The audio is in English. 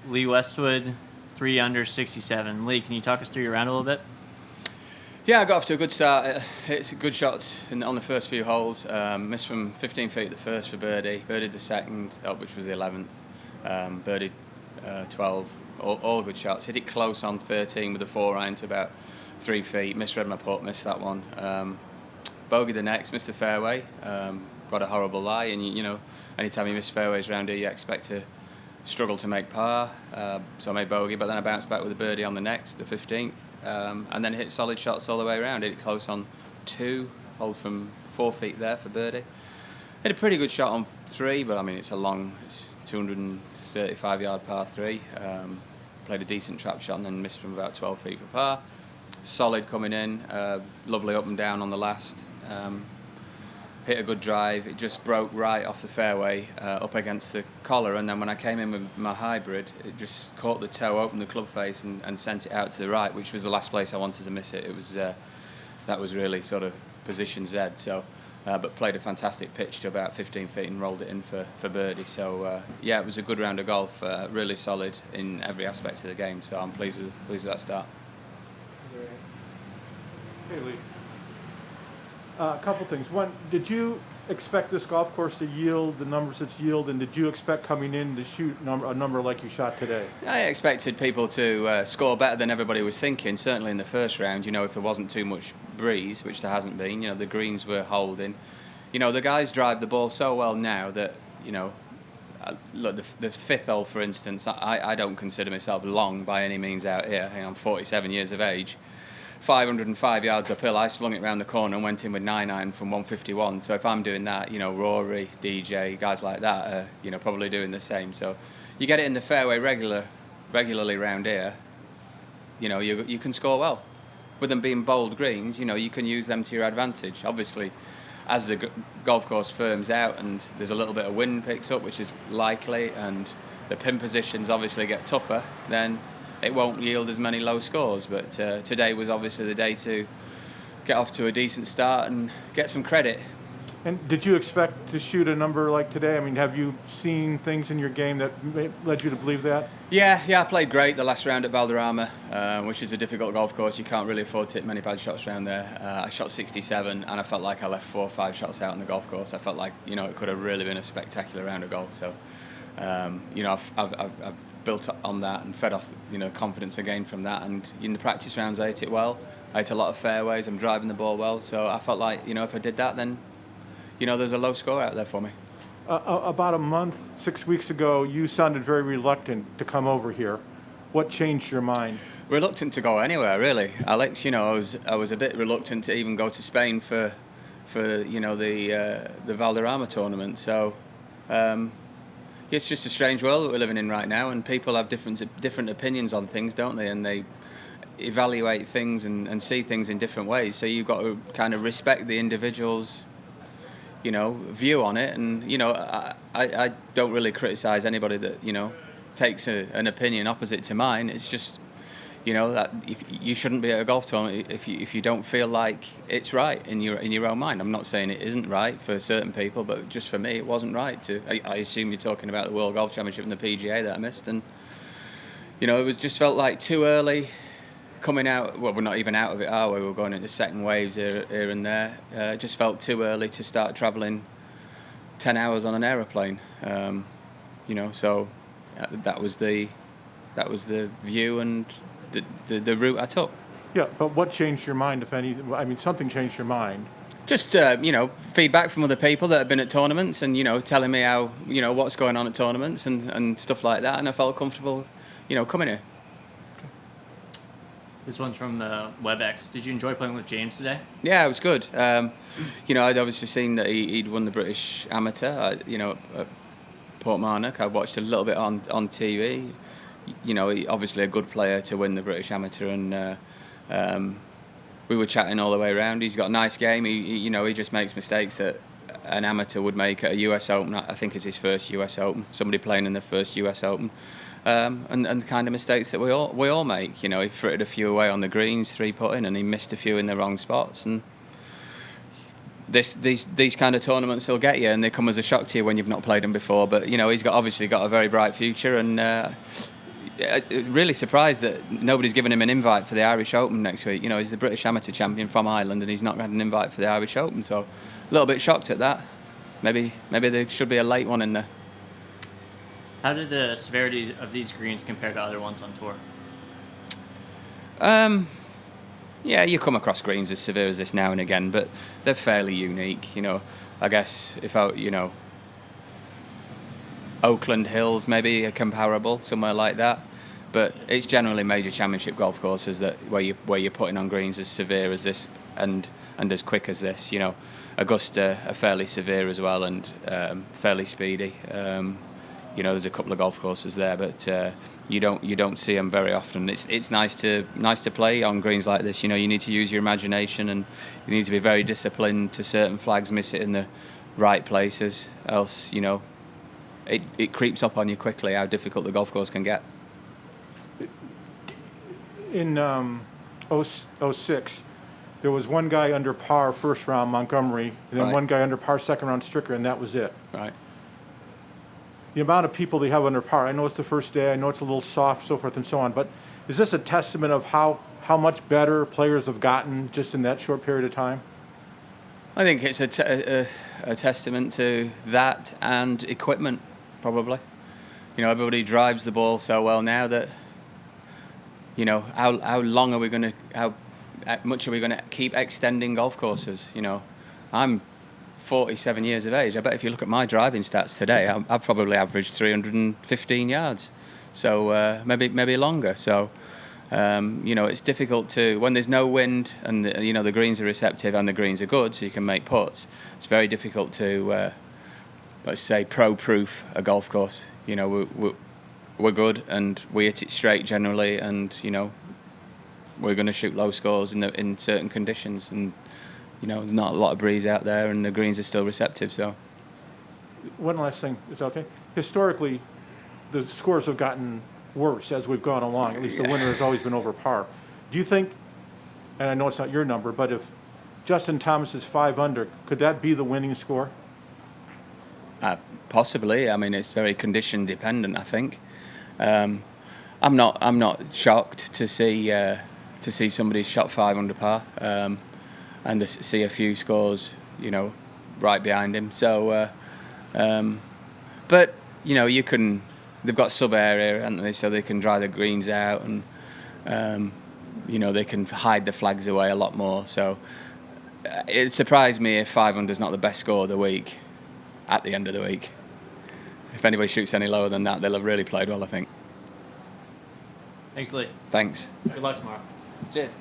Lee Westwood, 3 under 67. Lee, can you talk us through your round a little bit? Yeah, I got off to a good start. Hit good shots on the first few holes. Missed from 15 feet the first for birdie. Birdied the second, which was the 11th. Birdied 12. All good shots. Hit it close on 13 with a 4-iron to about 3 feet. Misread my putt, missed that one. Bogey the next, missed the fairway. Got a horrible lie, and anytime you miss fairways around here, you expect to struggle to make par. So I made bogey, but then I bounced back with a birdie on the next, the 15th. And then hit solid shots all the way around. Hit it close on 2, hold from 4 feet there for birdie. Hit a pretty good shot on 3, but I mean it's 235 yard par 3. Played a decent trap shot and then missed from about 12 feet for par. Solid coming in, lovely up and down on the last. Hit a good drive. It just broke right off the fairway up against the collar, and then when I came in with my hybrid, it just caught the toe, opened the club face, and sent it out to the right, which was the last place I wanted to miss it. It was that was really sort of position Z. So, but played a fantastic pitch to about 15 feet and rolled it in for birdie. So yeah, it was a good round of golf. Really solid in every aspect of the game. So I'm pleased with that start. Hey Lee. A couple things. One, did you expect this golf course to yield the numbers it's yielded, and did you expect coming in to shoot a number like you shot today? I expected people to score better than everybody was thinking, certainly in the first round, if there wasn't too much breeze, which there hasn't been. The greens were holding. The guys drive the ball so well now that, look, the 5th hole, for instance, I don't consider myself long by any means out here. I'm 47 years of age. 505 yards uphill, I slung it round the corner and went in with 9-iron from 151. So if I'm doing that, Rory, DJ, guys like that are, probably doing the same. So you get it in the fairway regularly round here, you can score well. With them being bold greens, you can use them to your advantage. Obviously, as the golf course firms out and there's a little bit of wind picks up, which is likely, and the pin positions obviously get tougher, then it won't yield as many low scores. But today was obviously the day to get off to a decent start and get some credit. And did you expect to shoot a number like today? I mean, have you seen things in your game that led you to believe that? Yeah, I played great the last round at Valderrama, which is a difficult golf course. You can't really afford to hit many bad shots around there. I shot 67, and I felt like I left 4 or 5 shots out on the golf course. I felt like, it could have really been a spectacular round of golf. So, I've built on that and fed off, confidence again from that. And in the practice rounds, I hit it well. I hit a lot of fairways. I'm driving the ball well. So I felt like, if I did that, then, there's a low score out there for me. About a month, 6 weeks ago, you sounded very reluctant to come over here. What changed your mind? Reluctant to go anywhere, really, Alex. I was a bit reluctant to even go to Spain for the Valderrama tournament. So. It's just a strange world that we're living in right now, and people have different opinions on things, don't they? And they evaluate things and see things in different ways. So you've got to kind of respect the individual's, view on it. And I don't really criticise anybody that takes an opinion opposite to mine. It's just that if you shouldn't be at a golf tournament if you don't feel like it's right in your own mind. I'm not saying it isn't right for certain people, but just for me, it wasn't right. I assume you're talking about the World Golf Championship and the PGA that I missed, and it just felt like too early coming out. Well, we're not even out of it, are we? We're going into second waves here and there. It just felt too early to start travelling 10 hours on an aeroplane. So that was the view and the route I took. Yeah, but what changed your mind, if any? I mean, something changed your mind. Just, feedback from other people that have been at tournaments and, telling me how, what's going on at tournaments and stuff like that. And I felt comfortable, coming here. This one's from the WebEx. Did you enjoy playing with James today? Yeah, it was good. I'd obviously seen that he'd won the British Amateur, at Portmarnock. I watched a little bit on TV. He obviously a good player to win the British Amateur, and we were chatting all the way around. He's got a nice game. He just makes mistakes that an amateur would make at a US Open. I think it's his first US Open. Somebody playing in the first US Open, and the kind of mistakes that we all make. He frittered a few away on the greens, 3-putting, and he missed a few in the wrong spots. And these kind of tournaments will get you, and they come as a shock to you when you've not played them before. But he's obviously got a very bright future, and really surprised that nobody's given him an invite for the Irish Open next week. You know, he's the British amateur champion from Ireland, and he's not had an invite for the Irish Open. So, a little bit shocked at that. Maybe there should be a late one in there. How did the severity of these greens compare to other ones on tour? Yeah, you come across greens as severe as this now and again, but they're fairly unique. You know, I guess Oakland Hills maybe are comparable, somewhere like that. But it's generally major championship golf courses where you're putting on greens as severe as this and as quick as this. You know, Augusta are fairly severe as well and fairly speedy. You know, there's a couple of golf courses there, but you don't see them very often. It's nice to play on greens like this. You know, you need to use your imagination and you need to be very disciplined to certain flags, miss it in the right places, else you know it creeps up on you quickly how difficult the golf course can get. In 06, there was one guy under par first round, Montgomery, and then Right. one guy under par second round, Stricker, and that was it. Right. The amount of people they have under par, I know it's the first day, I know it's a little soft, so forth and so on, but is this a testament of how much better players have gotten just in that short period of time? I think it's a testament to that and equipment, probably. You know, everybody drives the ball so well now that, you know, how much are we going to keep extending golf courses? You know, I'm 47 years of age. I bet if you look at my driving stats today, I've probably averaged 315 yards, so maybe longer. So, you know, it's difficult to, when there's no wind and you know the greens are receptive and the greens are good, so you can make putts. It's very difficult to, let's say, pro-proof a golf course. You know, we're good and we hit it straight generally, and you know, we're going to shoot low scores in certain conditions and. You know, there's not a lot of breeze out there, and the greens are still receptive. So, One last thing, is that okay? Historically, the scores have gotten worse as we've gone along. At least the winner has always been over par. Do you think, and I know it's not your number, but if Justin Thomas is 5 under, could that be the winning score? possibly. I mean, it's very condition dependent, I think. I'm not shocked to see somebody shot 5 under par. And to see a few scores, you know, right behind him. So, but you know, they've got sub area, haven't they? So they can dry the greens out, and you know, they can hide the flags away a lot more. So it'd surprise me if 5 under's not the best score of the week at the end of the week. If anybody shoots any lower than that, they'll have really played well, I think. Thanks, Lee. Thanks. Good luck tomorrow. Cheers.